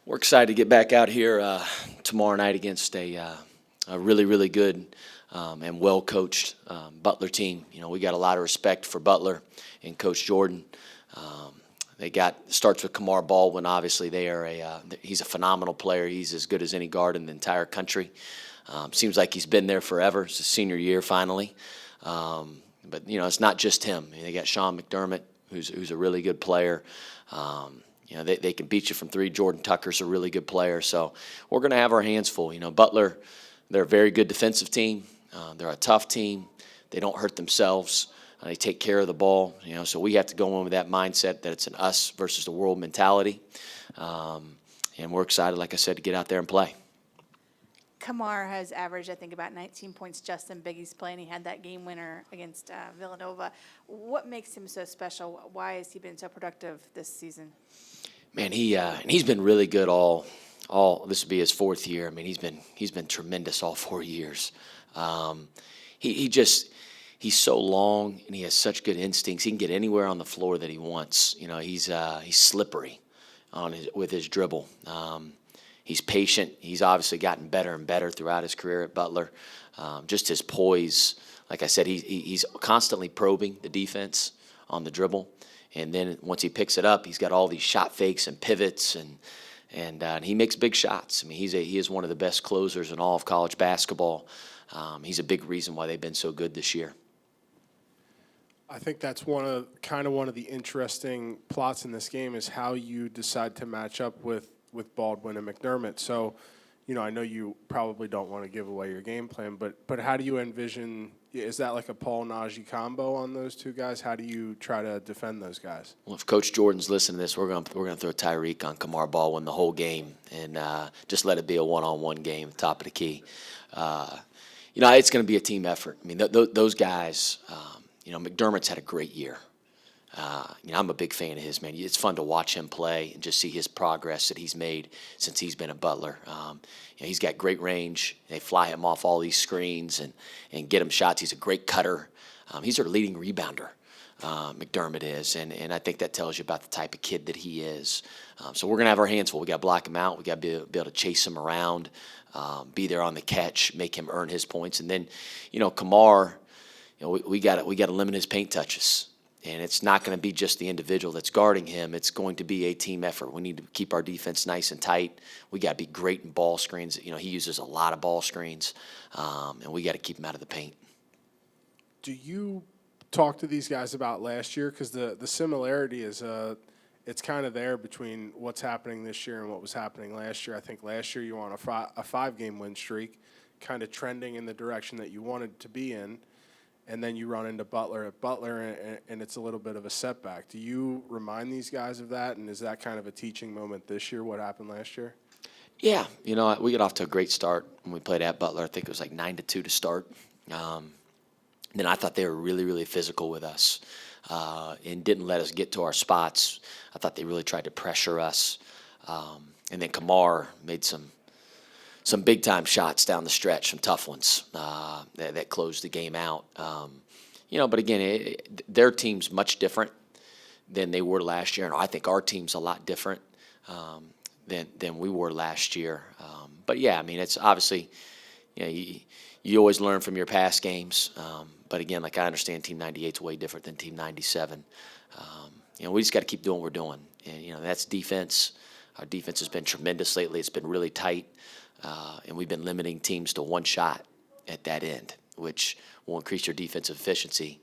We're excited to get back out here tomorrow night against a really, really good and well-coached Butler team. You know, we got a lot of respect for Butler and Coach Jordan. Starts with Kamar Baldwin. Obviously, he's a phenomenal player. He's as good as any guard in the entire country. Seems like he's been there forever. It's his senior year finally. But you know, it's not just him. I mean, they got Sean McDermott, who's a really good player. You know, they can beat you from three. Jordan Tucker's a really good player. So we're going to have our hands full. You know, Butler, they're a very good defensive team. They're a tough team. They don't hurt themselves. They take care of the ball. You know, so we have to go in with that mindset that it's an us versus the world mentality. And we're excited, like I said, to get out there and play. Kamar has averaged, I think, about 19 points just in Big East play, and he had that game winner against Villanova. What makes him so special? Why has he been so productive this season? Man, he's been really good all. This will be his fourth year. I mean, he's been tremendous all 4 years. He's so long and he has such good instincts. He can get anywhere on the floor that he wants. You know, he's slippery with his dribble. He's patient. He's obviously gotten better and better throughout his career at Butler. Just his poise. Like I said, he's constantly probing the defense on the dribble. And then once he picks it up, he's got all these shot fakes and pivots, and he makes big shots. I mean, he is one of the best closers in all of college basketball. He's a big reason why they've been so good this year. I think that's one of the interesting plots in this game is how you decide to match up with Baldwin and McDermott. So, you know, I know you probably don't want to give away your game plan, but how do you envision? Is that like a Paul Najee combo on those two guys? How do you try to defend those guys? Well, if Coach Jordan's listening to this, we're gonna throw Tyreke on Kamar Baldwin the whole game and just let it be a one-on-one game, top of the key. You know, it's going to be a team effort. I mean, those guys. You know, McDermott's had a great year. You know, I'm a big fan of his, man. It's fun to watch him play and just see his progress that he's made since he's been at Butler. You know, he's got great range. They fly him off all these screens and get him shots. He's a great cutter. He's their leading rebounder, McDermott is, and I think that tells you about the type of kid that he is. So we're going to have our hands full. We got to block him out. We got to be able to chase him around, be there on the catch, make him earn his points. And then, you know, Kamar, you know, we got to limit his paint touches. And it's not going to be just the individual that's guarding him. It's going to be a team effort. We need to keep our defense nice and tight. We got to be great in ball screens. You know, he uses a lot of ball screens, and we got to keep him out of the paint. Do you talk to these guys about last year? Because the similarity is it's kind of there between what's happening this year and what was happening last year. I think last year you were on a 5-game win streak, kind of trending in the direction that you wanted to be in. And then you run into Butler at Butler, and it's a little bit of a setback. Do you remind these guys of that, and is that kind of a teaching moment this year, what happened last year? Yeah, you know, we got off to a great start when we played at Butler. I think it was like 9-2 to start. Then I thought they were really, really physical with us and didn't let us get to our spots. I thought they really tried to pressure us. And then Kamar made some big-time shots down the stretch, some tough ones that closed the game out. You know, but again, their team's much different than they were last year, and I think our team's a lot different than we were last year. But, yeah, I mean, it's obviously, you know, you always learn from your past games. But, again, like I understand Team 98 is way different than Team 97. You know, we just got to keep doing what we're doing. And, you know, that's defense. Our defense has been tremendous lately. It's been really tight. And we've been limiting teams to one shot at that end, which will increase your defensive efficiency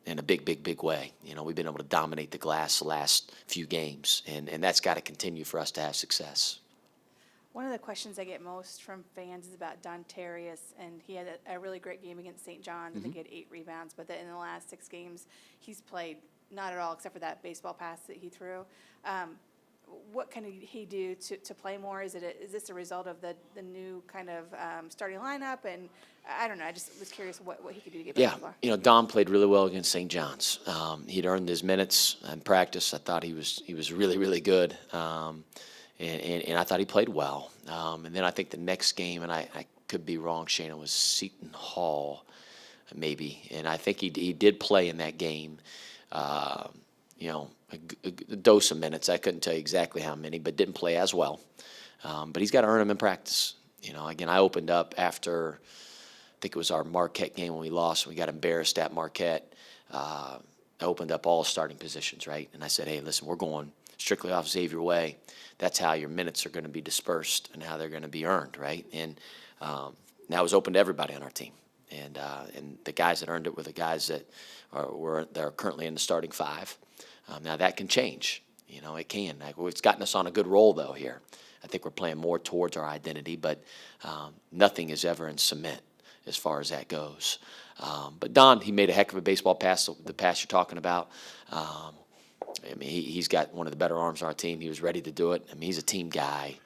in a big way. You know, we've been able to dominate the glass the last few games, and that's got to continue for us to have success. One of the questions I get most from fans is about Dontarius, and he had a really great game against St. John's. I think he had 8 rebounds, but in the last 6 games, he's played not at all except for that baseball pass that he threw. What can he do to play more? Is this a result of the new kind of starting lineup? And I don't know. I just was curious what he could do to get better. Yeah, you know, Don played really well against St. John's. He'd earned his minutes in practice. I thought he was really, really good, and I thought he played well. And then I think the next game, and I could be wrong, Shana, was Seton Hall, maybe, and I think he did play in that game. You know, a dose of minutes. I couldn't tell you exactly how many, but didn't play as well. But he's got to earn them in practice. Again, I opened up after, I think it was our Marquette game when we lost. We got embarrassed at Marquette. I opened up all starting positions, right? And I said, hey, listen, we're going strictly off Xavier Way. That's how your minutes are going to be dispersed and how they're going to be earned, right? And that was open to everybody on our team. And the guys that earned it were the guys that are currently in the starting five. Now that can change. It can. It's gotten us on a good roll though here. I think we're playing more towards our identity, but nothing is ever in cement as far as that goes. But Don, he made a heck of a baseball pass. The pass you're talking about. He's got one of the better arms on our team. He was ready to do it. He's a team guy.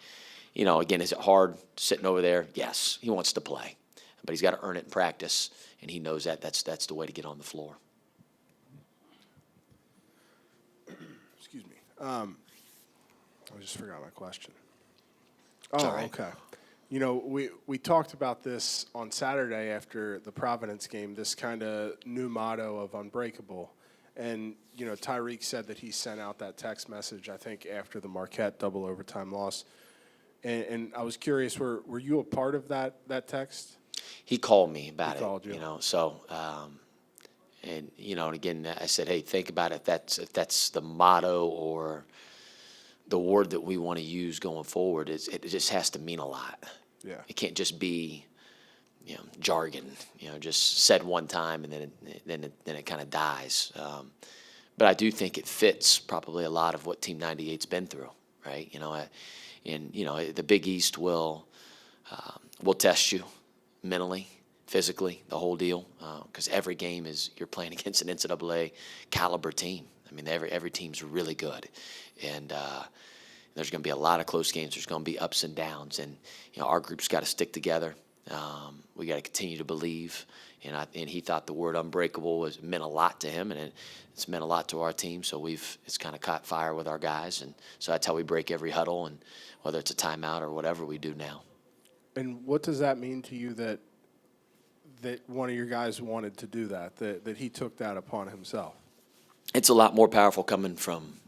Again, is it hard sitting over there? Yes, he wants to play, but he's got to earn it in practice, and he knows that. That's the way to get on the floor. Excuse me. I just forgot my question. It's Oh, all right. okay. We talked about this on Saturday after the Providence game, this kind of new motto of Unbreakable. And, Tyreke said that he sent out that text message, I think, after the Marquette double overtime loss. And I was curious, were you a part of that text? He called me about it. He called you. So, and again, I said, hey, think about it. If that's the motto or the word that we want to use going forward, it just has to mean a lot. Yeah. It can't just be, jargon. Just said one time and then it kind of dies. But I do think it fits probably a lot of what Team 98's been through, right? The Big East will test you mentally, physically, the whole deal, because every game you're playing against an NCAA caliber team. Every team's really good, and there's going to be a lot of close games. There's going to be ups and downs, and our group's got to stick together. We got to continue to believe, and he thought the word unbreakable meant a lot to him, and it's meant a lot to our team. So it's kind of caught fire with our guys, and so that's how we break every huddle, and whether it's a timeout or whatever we do now. And what does that mean to you that one of your guys wanted to do that he took that upon himself? It's a lot more powerful coming from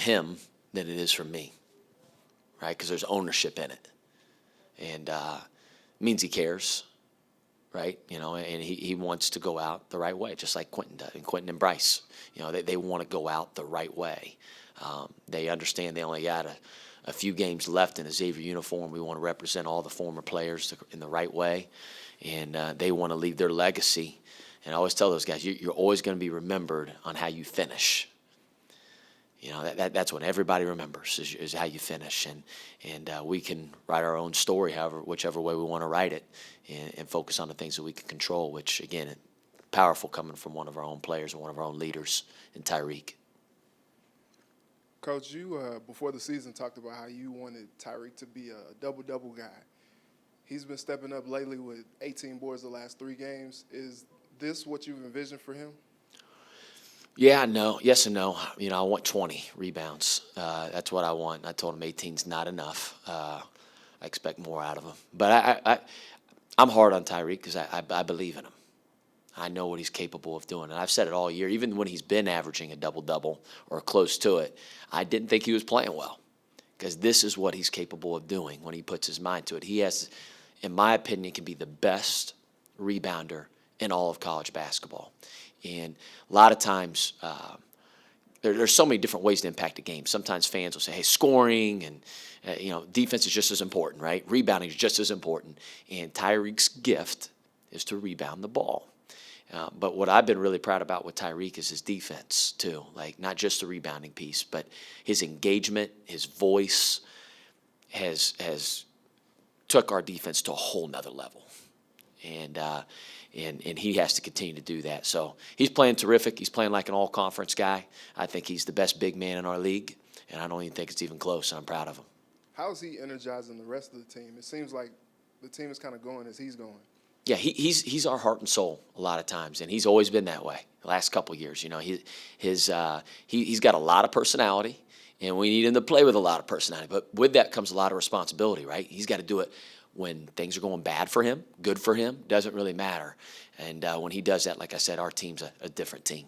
him than it is from me, right? Because there's ownership in it, and it means he cares, right? And he wants to go out the right way, just like Quentin does, and Quentin and Bryce. They want to go out the right way. They understand they only got a few games left in a Xavier uniform. We want to represent all the former players in the right way, and they want to leave their legacy. And I always tell those guys, you're always going to be remembered on how you finish. That's what everybody remembers is how you finish, and we can write our own story, whichever way we want to write it, and focus on the things that we can control. Which again, powerful coming from one of our own players and one of our own leaders in Tyreke. Coach, you before the season talked about how you wanted Tyreke to be a double-double guy. He's been stepping up lately with 18 boards the last 3 games. Is this what you've envisioned for him? Yeah, no, yes and no. I want 20 rebounds. That's what I want. I told him 18's not enough. I expect more out of him. But I'm hard on Tyreke because I believe in him. I know what he's capable of doing. And I've said it all year, even when he's been averaging a double-double or close to it, I didn't think he was playing well because this is what he's capable of doing when he puts his mind to it. He has, in my opinion, can be the best rebounder in all of college basketball. And a lot of times there's so many different ways to impact a game. Sometimes fans will say, hey, scoring and, defense is just as important, right? Rebounding is just as important. And Tyreke's gift is to rebound the ball. But what I've been really proud about with Tyreke is his defense, too. Like, not just the rebounding piece, but his engagement, his voice has took our defense to a whole nother level. And he has to continue to do that. So he's playing terrific. He's playing like an all-conference guy. I think he's the best big man in our league, and I don't even think it's even close, and I'm proud of him. How is he energizing the rest of the team? It seems like the team is kind of going as he's going. Yeah, he's our heart and soul a lot of times, and he's always been that way the last couple of years. He's got a lot of personality, and we need him to play with a lot of personality. But with that comes a lot of responsibility, right? He's got to do it when things are going bad for him, good for him, doesn't really matter. And when he does that, like I said, our team's a different team.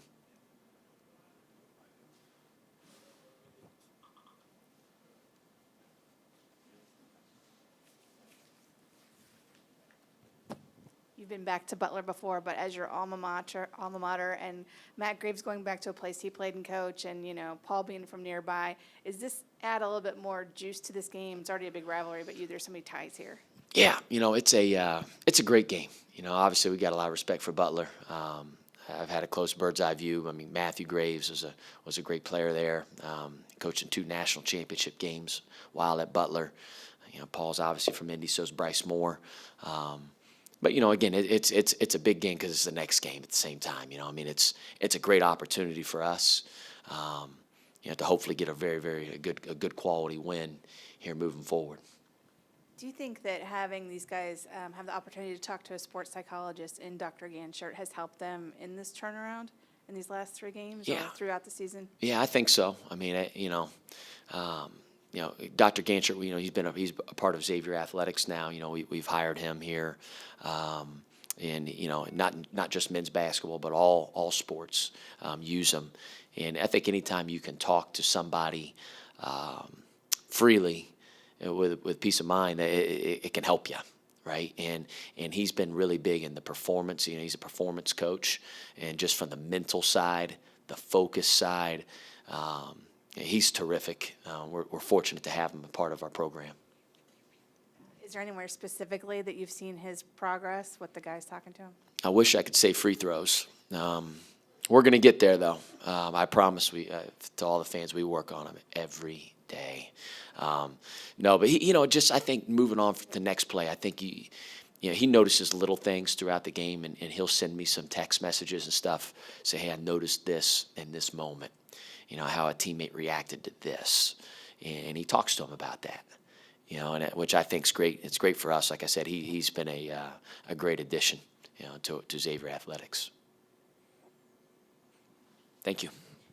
you've been back to Butler before, but as your alma mater, and Matt Graves going back to a place he played and coach, and Paul being from nearby, is this add a little bit more juice to this game? It's already a big rivalry, but there's so many ties here. Yeah, it's a great game. Obviously we got a lot of respect for Butler. I've had a close bird's eye view. I mean, Matthew Graves was a great player there. Coaching 2 national championship games while at Butler. Paul's obviously from Indy, so is Bryce Moore. But again, it's a big game because it's the next game at the same time. It's a great opportunity for us. To hopefully get a very good quality win here moving forward. Do you think that having these guys have the opportunity to talk to a sports psychologist in Dr. Ganshert has helped them in this turnaround in these last 3 games or throughout the season? Yeah, I think so. I mean, Dr. Ganshert, he's a part of Xavier Athletics now. We've hired him here, and not just men's basketball, but all sports use him. And I think anytime you can talk to somebody freely with peace of mind, it can help you. Right, and he's been really big in the performance. He's a performance coach, and just from the mental side, the focus side, he's terrific. We're fortunate to have him a part of our program. Is there anywhere specifically that you've seen his progress with the guys talking to him? I wish I could say free throws. We're going to get there, though. I promise to all the fans, we work on them every day. No, but I think moving on to the next play, I think he notices little things throughout the game, and he'll send me some text messages and stuff. Say, hey, I noticed this in this moment. How a teammate reacted to this, and he talks to him about that. Which I think's great. It's great for us. Like I said, he's been a great addition, to Xavier Athletics. Thank you.